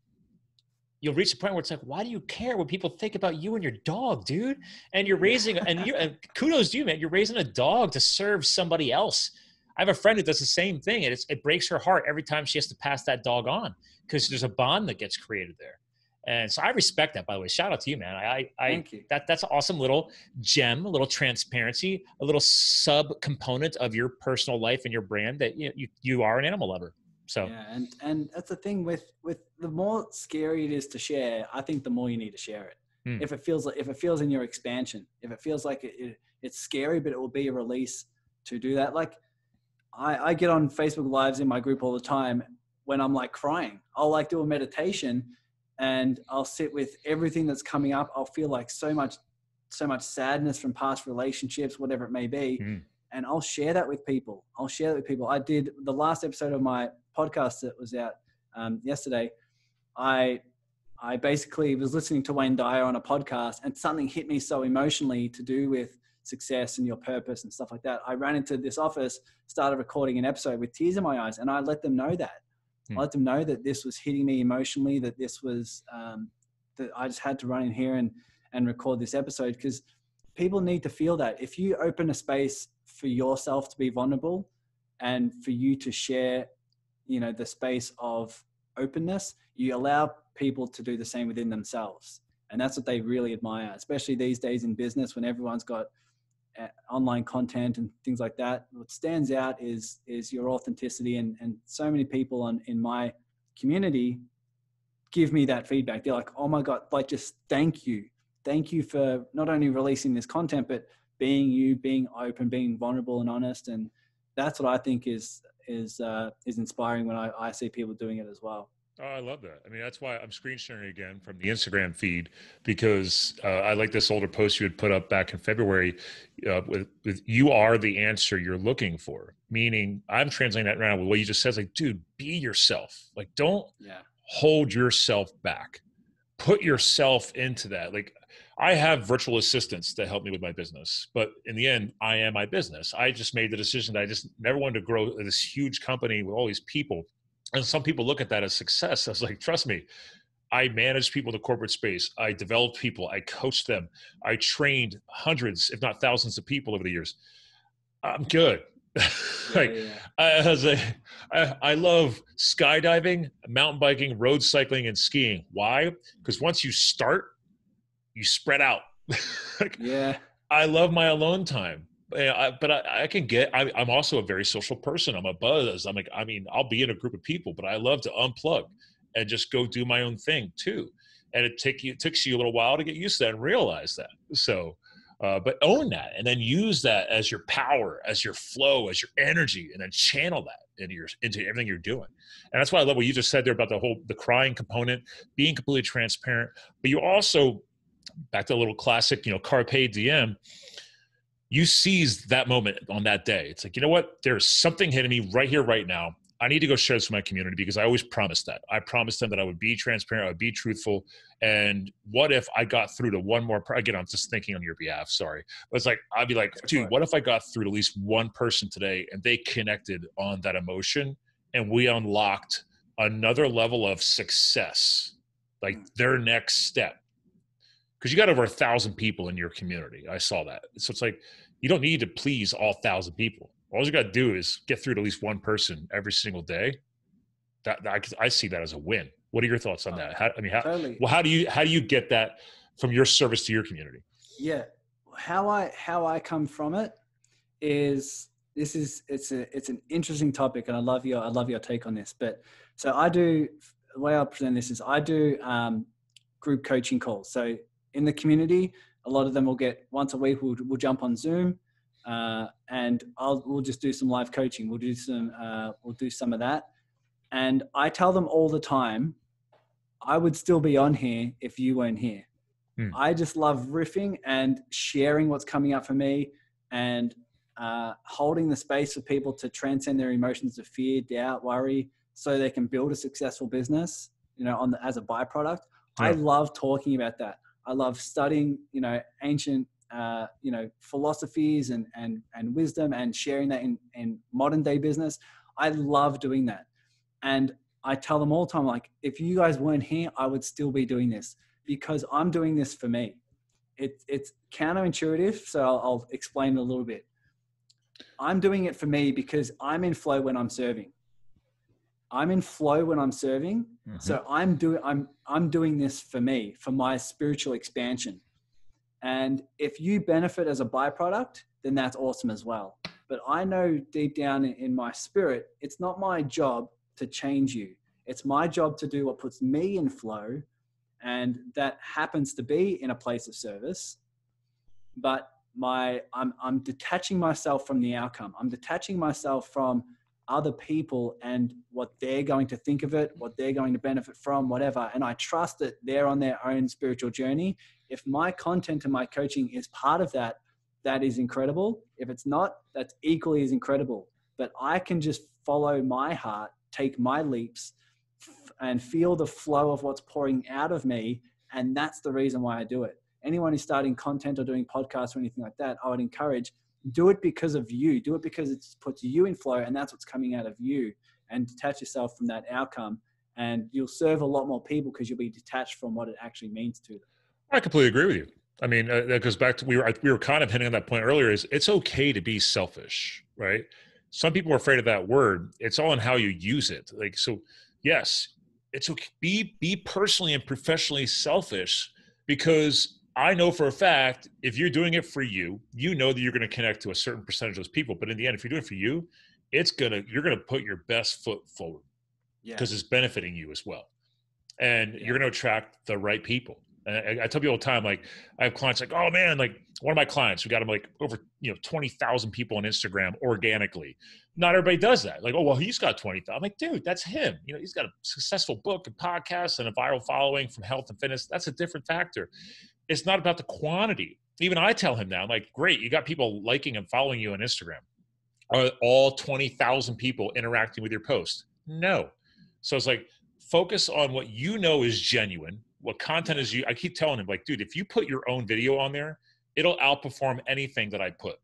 you'll reach a point where it's like, why do you care what people think about you and your dog, dude? And you're raising, and kudos to you, man. You're raising a dog to serve somebody else. I have a friend who does the same thing, and it breaks her heart every time she has to pass that dog on because there's a bond that gets created there. And so I respect that, by the way. Shout out to you, man.
Thank you.
That's an awesome little gem, a little transparency, a little sub component of your personal life and your brand that you are an animal lover. So
yeah, and that's the thing with the more scary it is to share, I think the more you need to share it. If it feels in your expansion, if it feels like it's scary, but it will be a release to do that. Like I get on Facebook Lives in my group all the time when I'm like crying. I'll like do a meditation and I'll sit with everything that's coming up. I'll feel like so much sadness from past relationships, whatever it may be. And I'll share that with people. I did the last episode of my podcast that was out yesterday. I basically was listening to Wayne Dyer on a podcast and something hit me so emotionally to do with success and your purpose and stuff like that. I ran into this office, started recording an episode with tears in my eyes, and I let them know that. I let them know that this was hitting me emotionally, that this was, that I just had to run in here and record this episode because people need to feel that. If you open a space for yourself to be vulnerable and for you to share, the space of openness, you allow people to do the same within themselves. And that's what they really admire, especially these days in business when everyone's got online content and things like that. What stands out is your authenticity, and so many people in my community give me that feedback. They're like, oh my God, like just thank you for not only releasing this content, but being you, being open, being vulnerable and honest. And that's what I think is inspiring when I see people doing it as well.
Oh, I love that. I mean, that's why I'm screen sharing again from the Instagram feed, because I like this older post you had put up back in February with you are the answer you're looking for. Meaning I'm translating that around with what you just said. Like, dude, be yourself. Like, don't hold yourself back. Put yourself into that. Like, I have virtual assistants that help me with my business, but in the end, I am my business. I just made the decision that I just never wanted to grow this huge company with all these people. And some people look at that as success. I was like, trust me, I managed people in the corporate space. I developed people. I coached them. I trained hundreds, if not thousands of people over the years. I'm good. I love skydiving, mountain biking, road cycling, and skiing. Why? Because once you start, you spread out. I love my alone time. But I'm also a very social person. I'm a buzz. I'll be in a group of people, but I love to unplug and just go do my own thing too. And it takes you a little while to get used to that and realize that. So, but own that and then use that as your power, as your flow, as your energy, and then channel that into everything you're doing. And that's why I love what you just said there about the crying component, being completely transparent, but you also, back to a little classic, carpe diem, you seized that moment on that day. It's like, you know what? There's something hitting me right here, right now. I need to go share this with my community because I always promised that. I promised them that I would be transparent, I would be truthful. And what if I got through to one more, again, I'm just thinking on your behalf, sorry. But it's like, I'd be like, dude, what if I got through to at least one person today and they connected on that emotion and we unlocked another level of success, like their next step. because you got over 1,000 people in your community. I saw that. So it's like, you don't need to please all 1,000 people. All you got to do is get through to at least one person every single day. I see that as a win. What are your thoughts on that?
Totally.
Well, how do you get that from your service to your community?
Yeah. How I come from it is, it's an interesting topic, and I love your take on this. But so the way I'll present this is I do group coaching calls. So in the community, a lot of them will get once a week. We'll jump on Zoom, and we'll just do some live coaching. We'll do some of that. And I tell them all the time, I would still be on here if you weren't here. I just love riffing and sharing what's coming up for me, and holding the space for people to transcend their emotions of fear, doubt, worry, so they can build a successful business, as a byproduct. Yeah. I love talking about that. I love studying, ancient, philosophies and wisdom, and sharing that in modern day business. I love doing that. And I tell them all the time, like, if you guys weren't here, I would still be doing this, because I'm doing this for me. It's counterintuitive. So I'll explain a little bit. I'm doing it for me because I'm in flow when I'm serving. Mm-hmm. So I'm doing this for me, for my spiritual expansion. And if you benefit as a byproduct, then that's awesome as well. But I know deep down in my spirit, it's not my job to change you. It's my job to do what puts me in flow. And that happens to be in a place of service. But I'm detaching myself from the outcome. I'm detaching myself from other people and what they're going to think of it, what they're going to benefit from, whatever. And I trust that they're on their own spiritual journey. If my content and my coaching is part of that, that is incredible. If it's not, that's equally as incredible. But I can just follow my heart, take my leaps, and feel the flow of what's pouring out of me. And that's the reason why I do it. Anyone who's starting content or doing podcasts or anything like that, I would encourage, do it because of you. Do it because it puts you in flow, and that's what's coming out of you. And detach yourself from that outcome, and you'll serve a lot more people because you'll be detached from what it actually means to them.
I completely agree with you. I mean, that goes back to, we were kind of hitting on that point earlier, is it's okay to be selfish, right? Some people are afraid of that word. It's all in how you use it. Like, so yes, it's okay. Be personally and professionally selfish, because I know for a fact, if you're doing it for you, you know that you're going to connect to a certain percentage of those people. But in the end, if you're doing it for you, you're going to put your best foot forward, because it's benefiting you as well. And you're going to attract the right people. And I tell people all the time, like, I have clients like, oh man, like one of my clients, we got him like over 20,000 people on Instagram organically. Not everybody does that. Like, oh, well, he's got 20,000. I'm like, dude, that's him. He's got a successful book and podcast and a viral following from health and fitness. That's a different factor. It's not about the quantity. Even I tell him now, I'm like, great, you got people liking and following you on Instagram. Are all 20,000 people interacting with your post? No. So it's like, focus on what you know is genuine. What content is you? I keep telling him, like, dude, if you put your own video on there, it'll outperform anything that I put,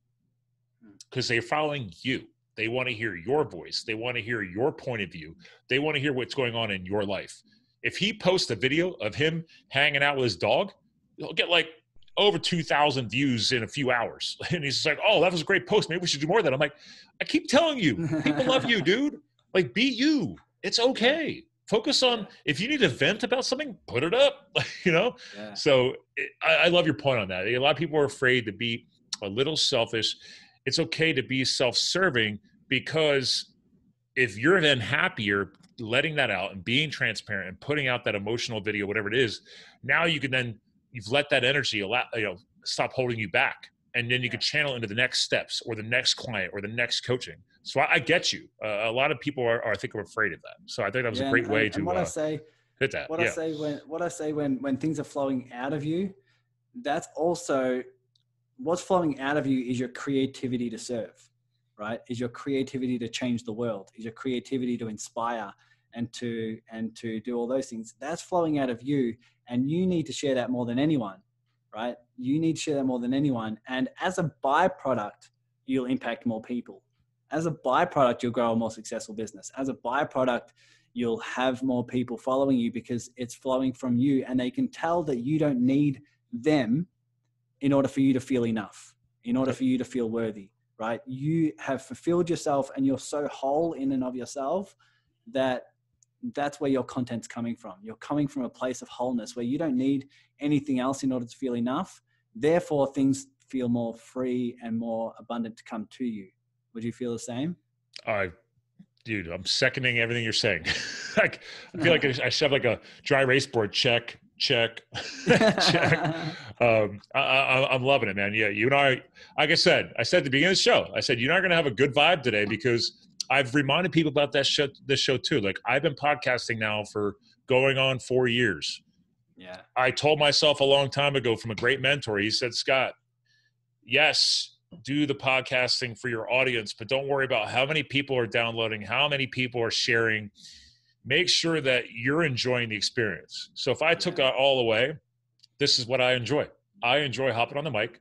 because they're following you. They want to hear your voice. They want to hear your point of view. They want to hear what's going on in your life. If he posts a video of him hanging out with his dog, he'll get like over 2,000 views in a few hours. And he's just like, oh, that was a great post. Maybe we should do more of that. I'm like, I keep telling you, people love you, dude. Like, be you. It's okay. Focus on, if you need to vent about something, put it up, Yeah. So I love your point on that. A lot of people are afraid to be a little selfish. It's okay to be self-serving, because if you're then happier letting that out and being transparent and putting out that emotional video, whatever it is, now you can then, you've let that energy stop holding you back. And then you could channel into the next steps or the next client or the next coaching. So I get you. A lot of people are I think, afraid of that. So I think that was a great way to hit that.
What I say when things are flowing out of you, that's also what's flowing out of you is your creativity to serve, right? Is your creativity to change the world, is your creativity to inspire and to do all those things. That's flowing out of you, and you need to share that more than anyone. Right? You need to share that more than anyone. And as a byproduct, you'll impact more people. As a byproduct, you'll grow a more successful business. As a byproduct, you'll have more people following you because it's flowing from you, and they can tell that you don't need them in order for you to feel enough, in order for you to feel worthy, right? You have fulfilled yourself and you're so whole in and of yourself that that's where your content's coming from. You're coming from a place of wholeness where you don't need anything else in order to feel enough. Therefore, things feel more free and more abundant to come to you. Would you feel the same?
Dude, I'm seconding everything you're saying. Like, I feel like I should have like a dry erase board. Check. I'm loving it, man. Yeah, you and I, like I said at the beginning of the show, I said, you're not going to have a good vibe today because I've reminded people about this show too. Like, I've been podcasting now for going on 4 years.
Yeah.
I told myself a long time ago from a great mentor, he said, Scott, yes, do the podcasting for your audience, but don't worry about how many people are downloading, how many people are sharing. Make sure that you're enjoying the experience. So if I took that all away, this is what I enjoy. I enjoy hopping on the mic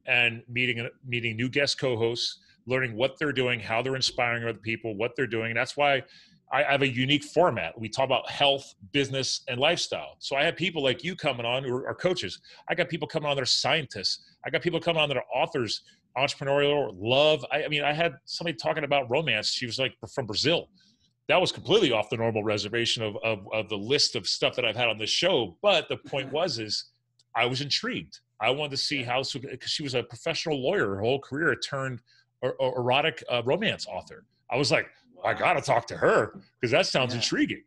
and meeting new guest co-hosts, learning what they're doing, how they're inspiring other people, what they're doing. That's why I have a unique format. We talk about health, business, and lifestyle. So I have people like you coming on who are coaches. I got people coming on that are scientists. I got people coming on that are authors, entrepreneurial, love. I mean, I had somebody talking about romance. She was like from Brazil. That was completely off the normal reservation of the list of stuff that I've had on this show. But the point is I was intrigued. I wanted to see how, because she was a professional lawyer her whole career, turned erotic romance author. I was like, I got to talk to her because that sounds intriguing.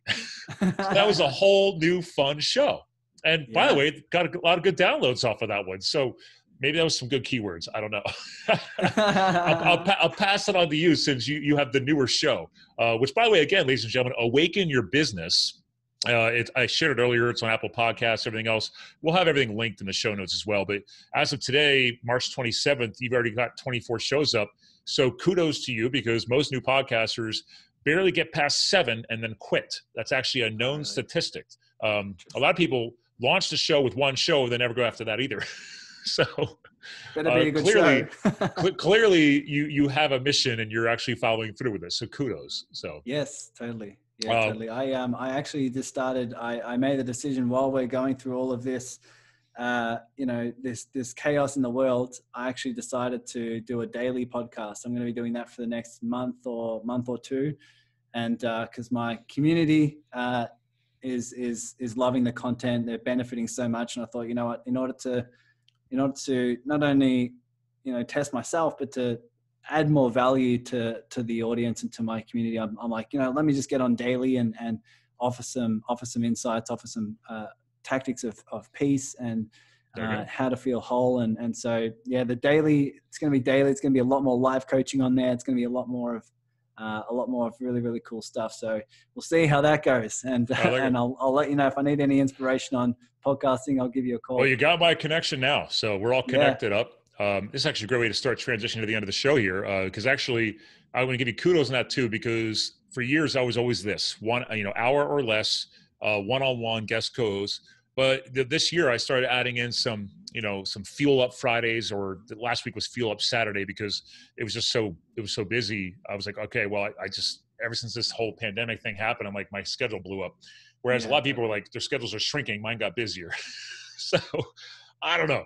So that was a whole new fun show. And by the way, got a lot of good downloads off of that one. So maybe that was some good keywords. I don't know. I'll pass it on to you since you have the newer show, which, by the way, again, ladies and gentlemen, Awaken Your Business. I shared it earlier. It's on Apple Podcasts, everything else. We'll have everything linked in the show notes as well. But as of today, March 27th, you've already got 24 shows up. So kudos to you because most new podcasters barely get past 7 and then quit. That's actually a known statistic. A lot of people launch the show with one show and then never go after that either. So
better be a good show.
Clearly you have a mission and you're actually following through with this. So kudos. So
yes, totally. Yeah, totally. I actually just started, I made the decision while we're going through all of this, this chaos in the world. I actually decided to do a daily podcast. I'm going to be doing that for the next month or two. And because my community is loving the content, they're benefiting so much. And I thought, you know what, in order to not only, test myself, but to add more value to the audience and to my community, I'm like, let me just get on daily and offer some insights, offer some tactics of peace and how to feel whole. And so, the daily, it's going to be daily. It's going to be a lot more live coaching on there. It's going to be a lot more of really, really cool stuff. So we'll see how that goes. And I'll let you know if I need any inspiration on podcasting, I'll give you a call.
Well, you got my connection now. So we're all connected up. This is actually a great way to start transitioning to the end of the show here. Because actually I want to give you kudos on that too, because for years I was always this one, hour or less, one-on-one guest co-host. But this year I started adding in some fuel up Fridays, or last week was fuel up Saturday because it was so busy. I was like, okay, well, I just, ever since this whole pandemic thing happened, I'm like, my schedule blew up. Whereas a lot of people were like, their schedules are shrinking. Mine got busier. So I don't know.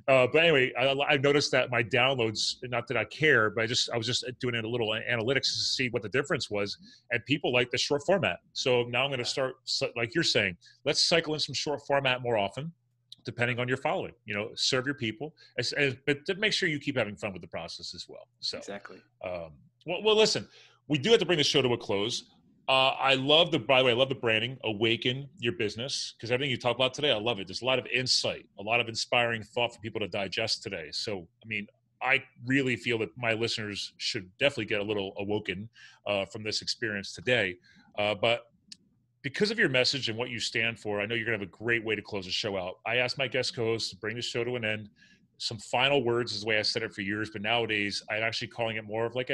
But anyway, I noticed that my downloads, not that I care, but I was just doing a little analytics to see what the difference was. And people like the short format. So now I'm going to start, like you're saying, let's cycle in some short format more often, depending on your following, serve your people, but to make sure you keep having fun with the process as well. So
exactly.
Well, listen, we do have to bring the show to a close. I love the branding, Awaken Your Business, because everything you talk about today, I love it. There's a lot of insight, a lot of inspiring thought for people to digest today. So, I mean, I really feel that my listeners should definitely get a little awoken from this experience today. But because of your message and what you stand for, I know you're going to have a great way to close the show out. I asked my guest co-hosts to bring the show to an end. Some final words is the way I said it for years, but nowadays I'm actually calling it more of like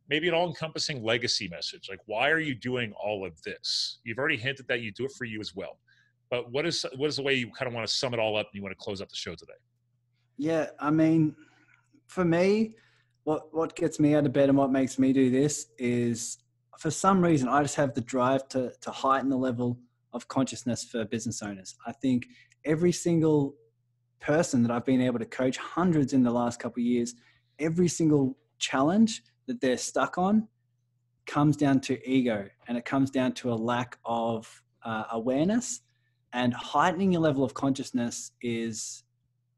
maybe an all-encompassing legacy message. Like, why are you doing all of this? You've already hinted that you do it for you as well. But what is the way you kind of want to sum it all up and you want to close up the show today?
Yeah, I mean, for me, what gets me out of bed and what makes me do this is, for some reason, I just have the drive to heighten the level of consciousness for business owners. I think every single person that I've been able to coach, hundreds in the last couple of years, every single challenge that they're stuck on comes down to ego, and it comes down to a lack of awareness. And heightening your level of consciousness is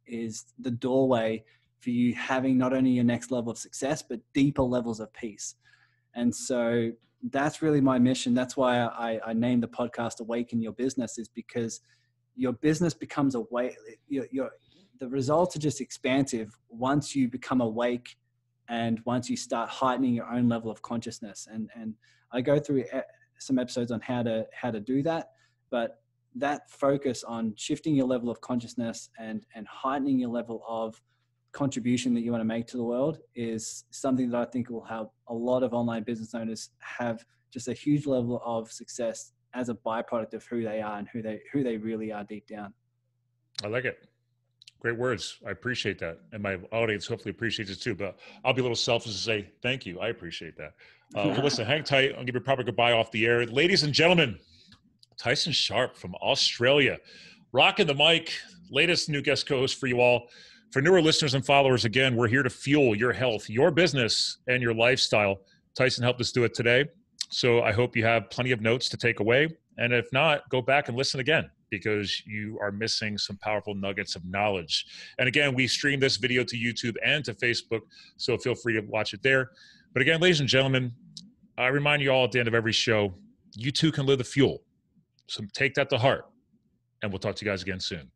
the doorway for you having not only your next level of success, but deeper levels of peace. And so that's really my mission. That's why I named the podcast Awaken Your Business, is because your business becomes awake. The results are just expansive once you become awake and once you start heightening your own level of consciousness. And I go through some episodes on how to do that, but that focus on shifting your level of consciousness and heightening your level of contribution that you want to make to the world is something that I think will help a lot of online business owners have just a huge level of success as a byproduct of who they are and who they really are deep down.
I like it. Great words. I appreciate that. And my audience hopefully appreciates it too, but I'll be a little selfish and say, thank you. I appreciate that. Well, listen, hang tight. I'll give you a proper goodbye off the air. Ladies and gentlemen, Tyson Sharpe from Australia, rocking the mic, latest new guest co-host for you all. For newer listeners and followers, again, we're here to fuel your health, your business, and your lifestyle. Tyson helped us do it today. So I hope you have plenty of notes to take away. And if not, go back and listen again, because you are missing some powerful nuggets of knowledge. And again, we stream this video to YouTube and to Facebook, so feel free to watch it there. But again, ladies and gentlemen, I remind you all at the end of every show, you too can live the fuel. So take that to heart, and we'll talk to you guys again soon.